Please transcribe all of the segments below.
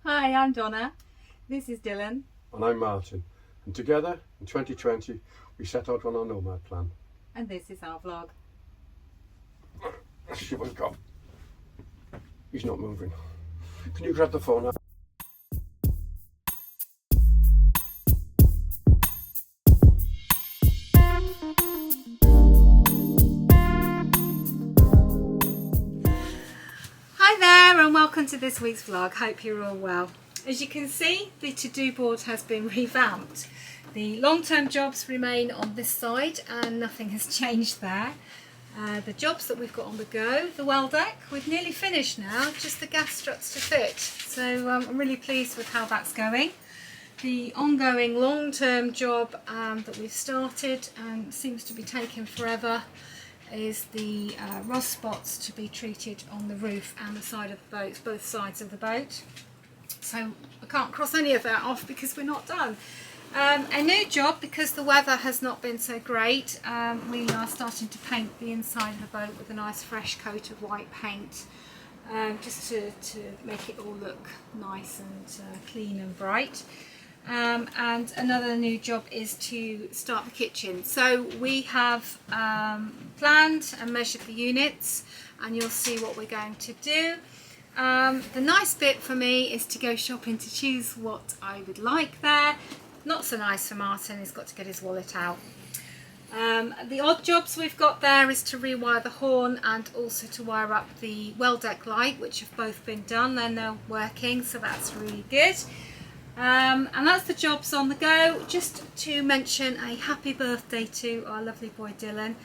Hi, I'm Donna. This is Dylan. And I'm Martin. And together, in 2020, we set out on our nomad plan. And this is our vlog. Let's see what we've got. He's not moving. Can you grab the phone up? Hi there and welcome to this week's vlog. Hope you're all well. As you can see, the to-do board has been revamped. The long-term jobs remain on this side and nothing has changed there. The jobs that we've got on the go, the well deck, we've nearly finished now, just the gas struts to fit. So I'm really pleased with how that's going. The ongoing long-term job that we've started and seems to be taking forever is the rust spots to be treated on the roof and the side of the boat, both sides of the boat. So I can't cross any of that off because we're not done. A new job, because the weather has not been so great, we are starting to paint the inside of the boat with a nice fresh coat of white paint, just to make it all look nice and clean and bright. And another new job is to start the kitchen. So we have planned and measured the units, and you'll see what we're going to do. The nice bit for me is to go shopping to choose what I would like there. Not so nice for Martin, he's got to get his wallet out. The odd jobs we've got there is to rewire the horn and also to wire up the well deck light, which have both been done. They're now working, so that's really good. And that's the jobs on the go. Just to mention a happy birthday to our lovely boy Dylan,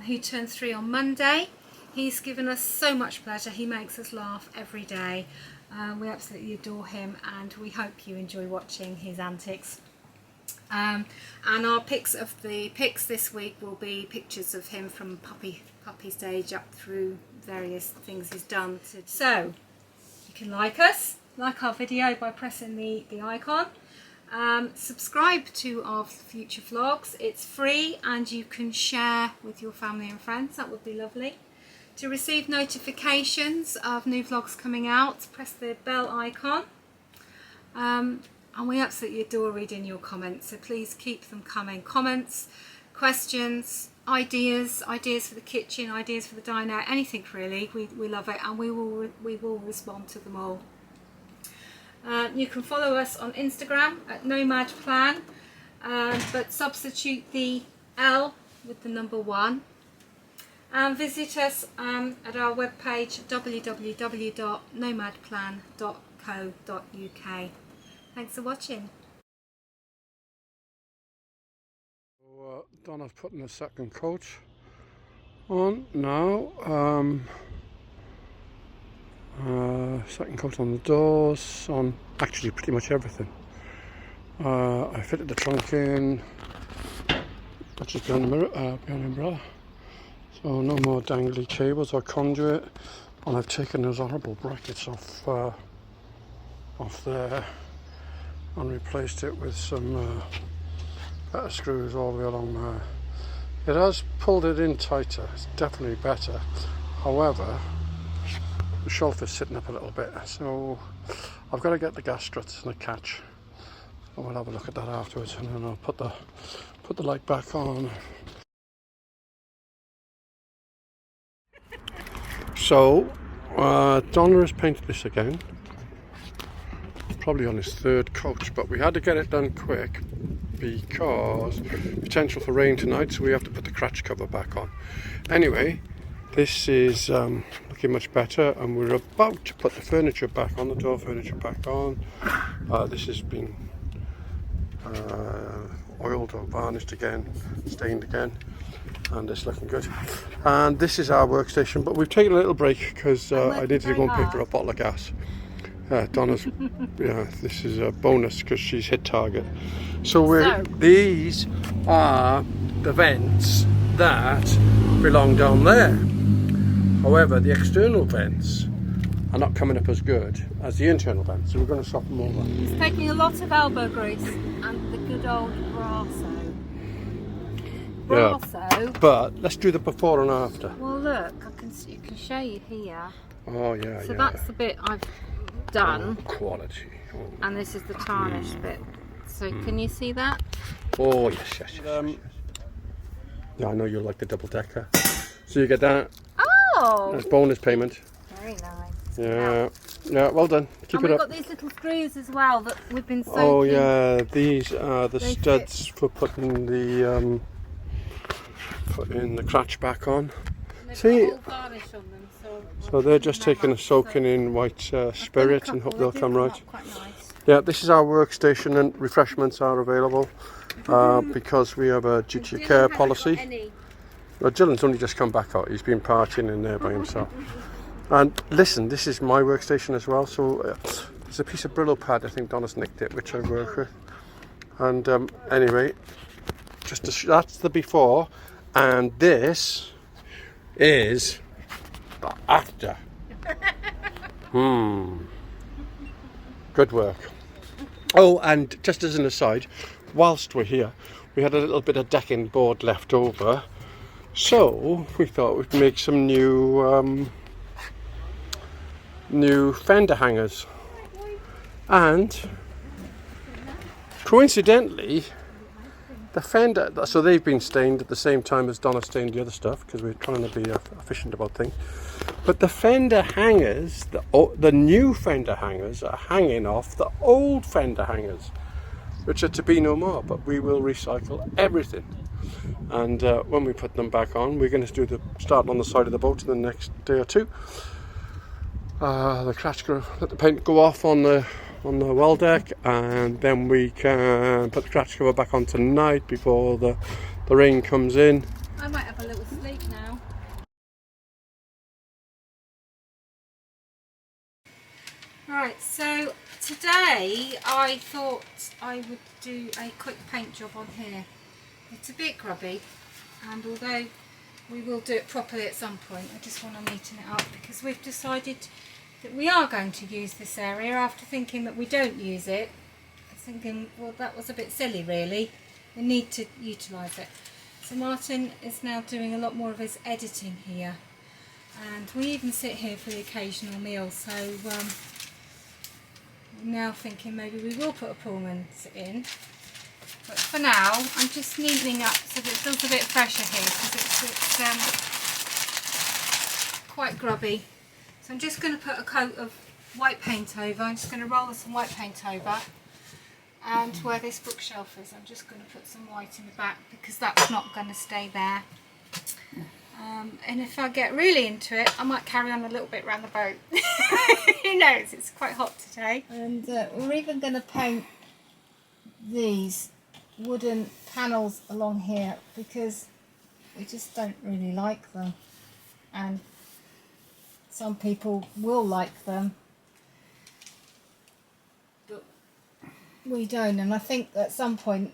who turned 3 on Monday. He's given us so much pleasure. He makes us laugh every day. We absolutely adore him, and we hope you enjoy watching his antics. And our pics this week will be pictures of him from puppy stage up through various things he's done. So you can like our video by pressing the icon. Subscribe to our future vlogs. It's free and you can share with your family and friends. That would be lovely. To receive notifications of new vlogs coming out, press the bell icon. And we absolutely adore reading your comments, so please keep them coming. Comments, questions, ideas for the kitchen, ideas for the diner, anything really. We love it, and we will respond to them all. You can follow us on Instagram at Nomad Plan, but substitute the L with the number 1. And visit us at our webpage www.nomadplan.co.uk. Thanks for watching. So, Donna's putting a second coat on now. Second coat on the doors, on actually pretty much everything. I fitted the trunk in, which is behind the umbrella. So no more dangly cables or conduit, and I've taken those horrible brackets off there and replaced it with some better screws all the way along there. It has pulled it in tighter, it's definitely better. However, the shelf is sitting up a little bit, so I've got to get the gas struts and the catch. And we'll have a look at that afterwards, and then I'll put the light back on. So, Donna has painted this again, probably on his 3rd coat, but we had to get it done quick because potential for rain tonight, so we have to put the cratch cover back on. Anyway, this is looking much better, and we're about to put the furniture back on, the door furniture back on. This has been oiled or varnished again, stained again, and it's looking good. And this is our workstation, but we've taken a little break because I needed to go and pick her a bottle of gas. Donna's, yeah, this is a bonus because she's hit target. So these are the vents that belong down there. However, the external vents are not coming up as good as the internal vents, so we're going to swap them over. It's taking a lot of elbow grease and the good old brasso. Yeah, but let's do the before and after. Well, look, you can show you here. Oh yeah, so yeah. That's the bit I've done. Oh, quality. Oh. And this is the tarnish bit. So can you see that? Oh yes, yes, yes. Yeah, I know you'll like the double decker. So you get that Oh! as bonus payment. Very nice. Yeah, yeah, well done. Keep and it we've up. got these little screws as well that we've been soaking. Oh yeah, these are the They studs for putting the crutch back on. See, got all varnish on them, so they're just taking a soaking in white spirit and hope they'll come right. Quite nice. Yeah, this is our workstation and refreshments are available because we have a duty of care policy. Well, Dylan's only just come back out. He's been partying in there by himself. And listen, this is my workstation as well. So there's a piece of Brillo pad. I think Donna's nicked it, which I work with. And anyway, that's the before, and this is the after. Good work. Oh, and just as an aside, whilst we're here, we had a little bit of decking board left over, so we thought we'd make some new fender hangers. And coincidentally, the fender, so they've been stained at the same time as Donna stained the other stuff because we're trying to be efficient about things. But the fender hangers, the new fender hangers are hanging off the old fender hangers, which are to be no more, but we will recycle everything. And when we put them back on, we're going to start on the side of the boat in the next day or two. The crash going to let the paint go off on the well deck, and then we can put the crash cover back on tonight before the rain comes in. I might have a little sleep now. Right, so today I thought I would do a quick paint job on here. It's a bit grubby, and although we will do it properly at some point, I just want to neaten it up because we've decided that we are going to use this area after thinking that we don't use it. I was thinking, well, that was a bit silly really. We need to utilise it. So Martin is now doing a lot more of his editing here, and we even sit here for the occasional meal, so I'm now thinking maybe we will put a Pullman's in. But for now, I'm just neatening up so that it feels a bit fresher here because it's quite grubby. So I'm just going to put a coat of white paint over. I'm just going to roll some white paint over. And where this bookshelf is, I'm just going to put some white in the back because that's not going to stay there. And if I get really into it, I might carry on a little bit around the boat. Who knows, it's quite hot today. And we're even going to paint these wooden panels along here because we just don't really like them, and some people will like them but we don't, and I think at some point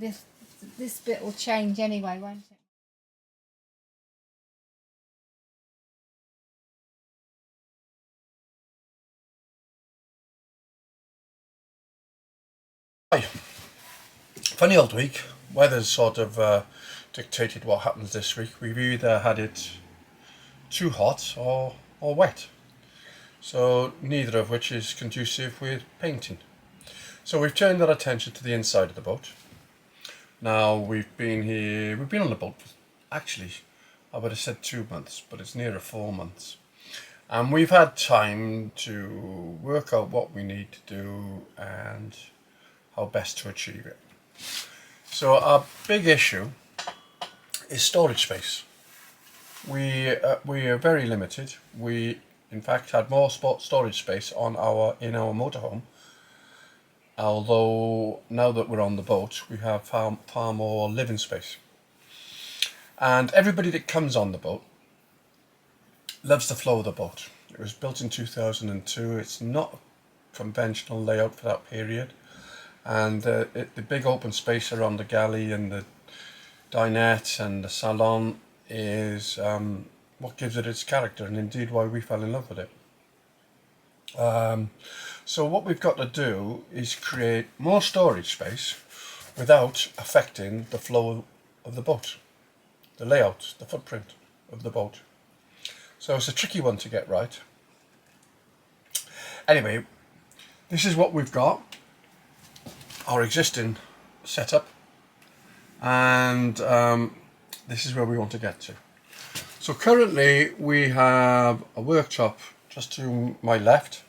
this bit will change anyway, won't it? Hi. Funny old week. Weather's sort of dictated what happens this week. We've either had it too hot or wet. So neither of which is conducive with painting. So we've turned our attention to the inside of the boat. Now we've been on the boat for, actually, I would have said 2 months, but it's nearer 4 months. And we've had time to work out what we need to do and how best to achieve it. So our big issue is storage space. We are very limited. We in fact had more storage space in our motorhome, although now that we're on the boat we have far more living space. And everybody that comes on the boat loves the flow of the boat. It was built in 2002. It's not a conventional layout for that period. And the big open space around the galley and the dinette and the salon is what gives it its character, and indeed why we fell in love with it. So what we've got to do is create more storage space without affecting the flow of the boat, the layout, the footprint of the boat. So it's a tricky one to get right. Anyway, this is what we've got, our existing setup, and this is where we want to get to. So currently we have a worktop just to my left,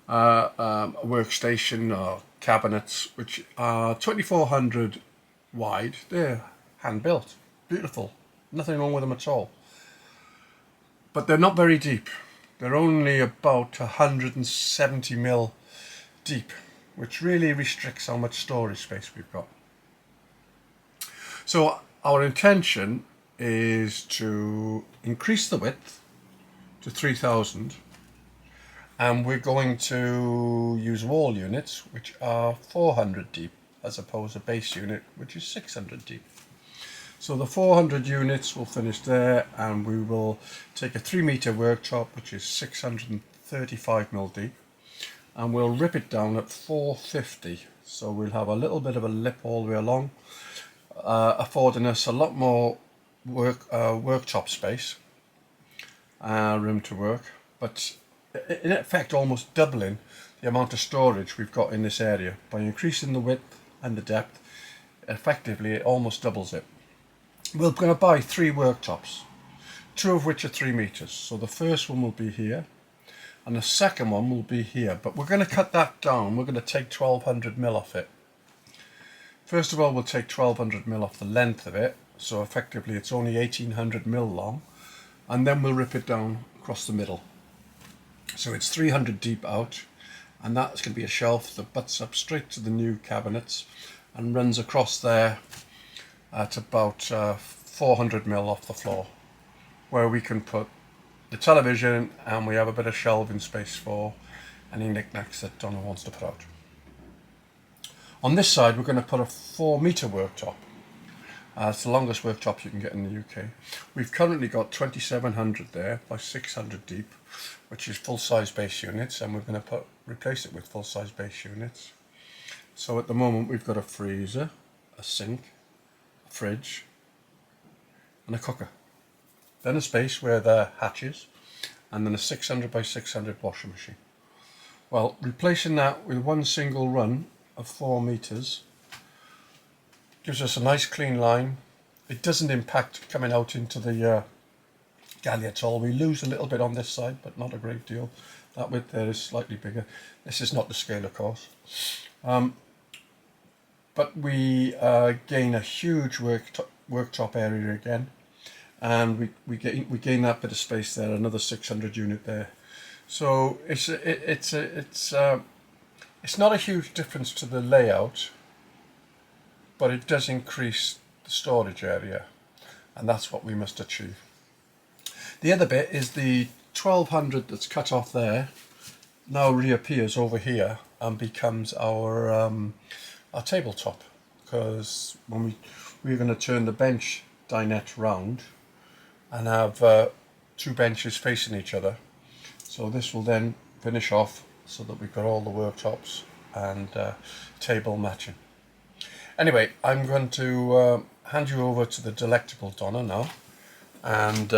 a workstation or cabinets which are 2400 wide. They're hand built, beautiful, nothing wrong with them at all, but they're not very deep. They're only about 170 mil deep, which really restricts how much storage space we've got. So our intention is to increase the width to 3000, and we're going to use wall units which are 400 deep as opposed to base unit which is 600 deep. So the 400 units will finish there, and we will take a 3-meter worktop which is 635 mil deep, and we'll rip it down at 450. So we'll have a little bit of a lip all the way along, affording us a lot more worktop space, room to work, but in effect almost doubling the amount of storage we've got in this area. By increasing the width and the depth, effectively it almost doubles it. We're going to buy 3 worktops, 2 of which are 3 meters. So the first one will be here and the second one will be here, but we're going to cut that down. We're going to take 1200 mil off it. First of all, we'll take 1200 mil off the length of it, so effectively it's only 1800 mil long, and then we'll rip it down across the middle. So it's 300 deep out, and that's going to be a shelf that butts up straight to the new cabinets and runs across there at about 400 mil off the floor, where we can put the television, and we have a bit of shelving space for any knickknacks that Donna wants to put out. On this side we're going to put a 4-meter worktop. It's the longest worktop you can get in the UK. We've currently got 2700 there by 600 deep, which is full-size base units, and we're going to replace it with full-size base units. So at the moment we've got a freezer, a sink, a fridge and a cooker. Then a space where the hatches, and then a 600 by 600 washing machine. Well, replacing that with one single run of 4 meters gives us a nice clean line. It doesn't impact coming out into the galley at all. We lose a little bit on this side, but not a great deal. That width there is slightly bigger. This is not the scale, of course. But we gain a huge worktop area again, and we gain that bit of space there, another 600 unit there. So it's not a huge difference to the layout, but it does increase the storage area, and that's what we must achieve. The other bit is the 1200 that's cut off there now reappears over here and becomes our tabletop, because when we're going to turn the bench dinette round and have 2 benches facing each other. So this will then finish off so that we've got all the worktops and table matching. Anyway, I'm going to hand you over to the delectable Donna now, and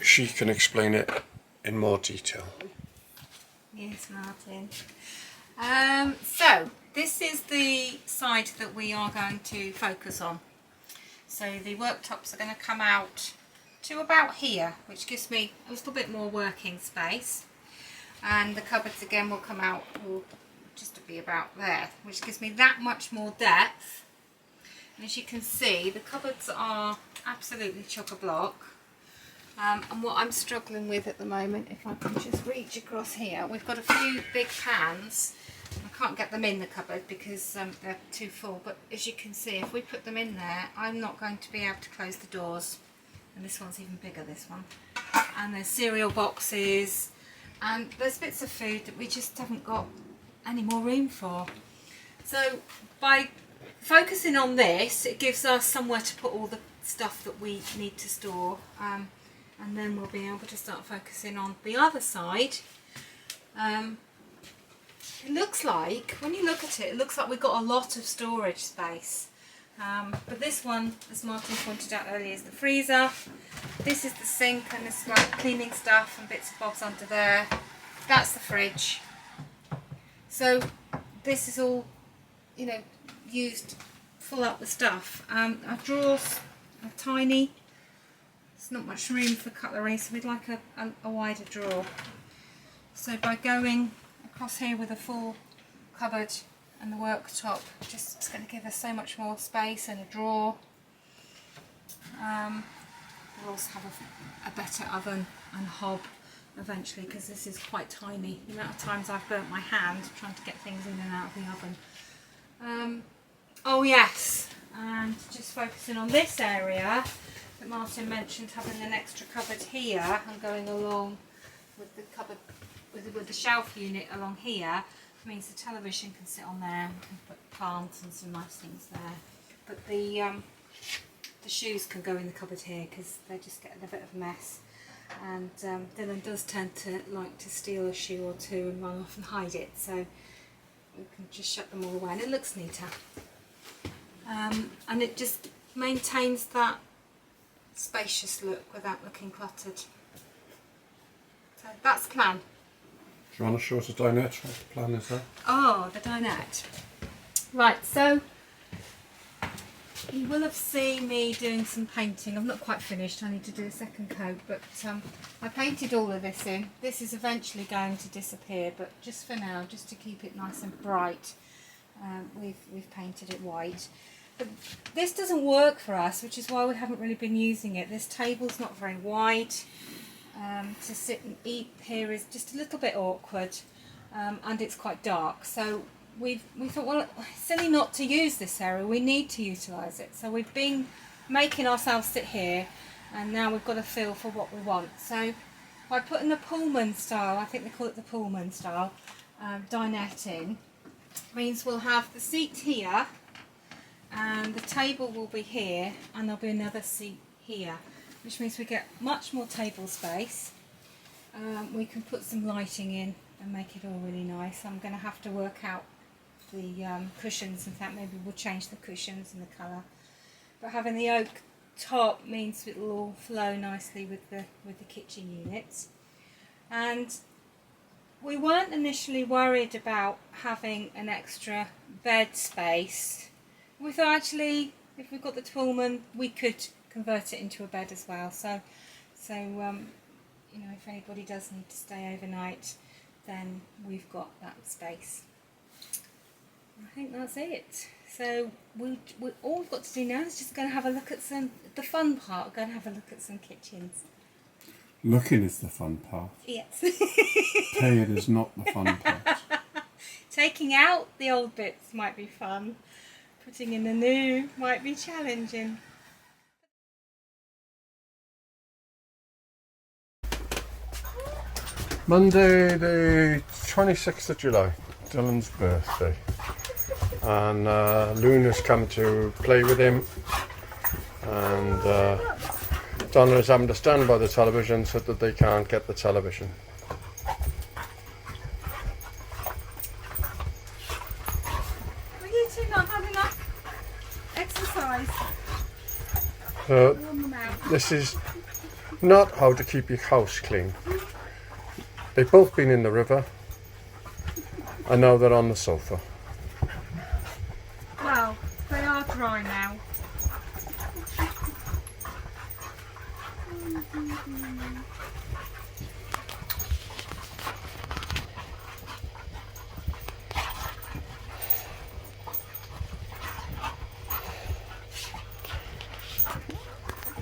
she can explain it in more detail. Yes, Martin. So this is the side that we are going to focus on. So the worktops are going to come out to about here, which gives me a little bit more working space, and the cupboards again will come out just to be about there, which gives me that much more depth. And as you can see, the cupboards are absolutely chock-a-block. And what I'm struggling with at the moment, if I can just reach across here, we've got a few big pans. I can't get them in the cupboard because they're too full, but as you can see, if we put them in there, I'm not going to be able to close the doors. And this one's even bigger, this one. And there's cereal boxes, and there's bits of food that we just haven't got any more room for. So by focusing on this, it gives us somewhere to put all the stuff that we need to store, and then we'll be able to start focusing on the other side. It looks like, when you look at it, it looks like we've got a lot of storage space. But this one, as Martin pointed out earlier, is the freezer. This is the sink, and there's like cleaning stuff and bits and bobs under there. That's the fridge. So this is all, you know, used full up with stuff. Our drawers are tiny. There's not much room for cutlery, so we'd like a wider drawer. So by going across here with a full cupboard and the worktop, just it's going to give us so much more space and a drawer. We'll also have a better oven and hob eventually, because this is quite tiny. The amount of times I've burnt my hand trying to get things in and out of the oven. Oh yes, and just focusing on this area that Martin mentioned, having an extra cupboard here and going along with the cupboard with the shelf unit along here means the television can sit on there. We can put plants and some nice things there, but the shoes can go in the cupboard here because they just get a bit of a mess. And Dylan does tend to like to steal a shoe or two and run off and hide it, so we can just shut them all away and it looks neater. And it just maintains that spacious look without looking cluttered. So that's the plan. Do you want to show us a dinette? What the plan is there? Oh, the dinette. Right, so you will have seen me doing some painting. I'm not quite finished, I need to do a second coat, but I painted all of this in. This is eventually going to disappear, but just for now, just to keep it nice and bright, we've painted it white. But this doesn't work for us, which is why we haven't really been using it. This table's not very wide. To sit and eat here is just a little bit awkward, and it's quite dark. So we thought, well, it's silly not to use this area. We need to utilise it. So we've been making ourselves sit here, and now we've got a feel for what we want. So by putting the Pullman style, I think they call it the Pullman style, dinette in, means we'll have the seat here, and the table will be here, and there'll be another seat here, which means we get much more table space. We can put some lighting in and make it all really nice. I'm going to have to work out the cushions. In fact, maybe we'll change the cushions and the colour. But having the oak top means it will all flow nicely with the kitchen units. And we weren't initially worried about having an extra bed space. We thought actually, if we've got the Pullman, we could convert it into a bed as well. So you know, if anybody does need to stay overnight, then we've got that space. I think that's it. So we all we've got to do now is just go and have a look at the fun part. Go and have a look at some kitchens. Looking is the fun part. Yes. Paying is not the fun part. Taking out the old bits might be fun. Putting in the new might be challenging. Monday the 26th of July, Dylan's birthday, and Luna's come to play with him, and Donna is having to stand by the television so that they can't get the television. Well, you two not had enough exercise. Warm them out. This is not how to keep your house clean. They've both been in the river, and now they're on the sofa. Well, they are dry now.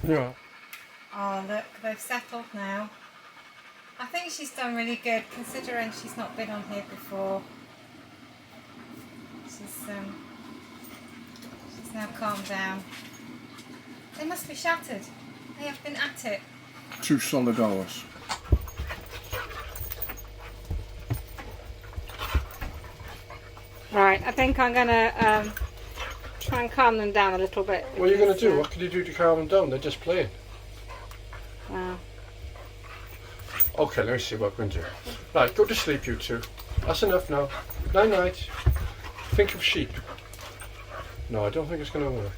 Yeah. Oh look, they've settled now. I think she's done really good considering she's not been on here before. She's now calmed down. They must be shattered. They have been at it. 2 solid hours. Right, I think I'm gonna try and calm them down a little bit. What are you going to do? What can you do to calm them down? They're just playing. Wow. Okay, let me see what we can do. Right, go to sleep you two. That's enough now. Night night. Think of sheep. No, I don't think it's going to work.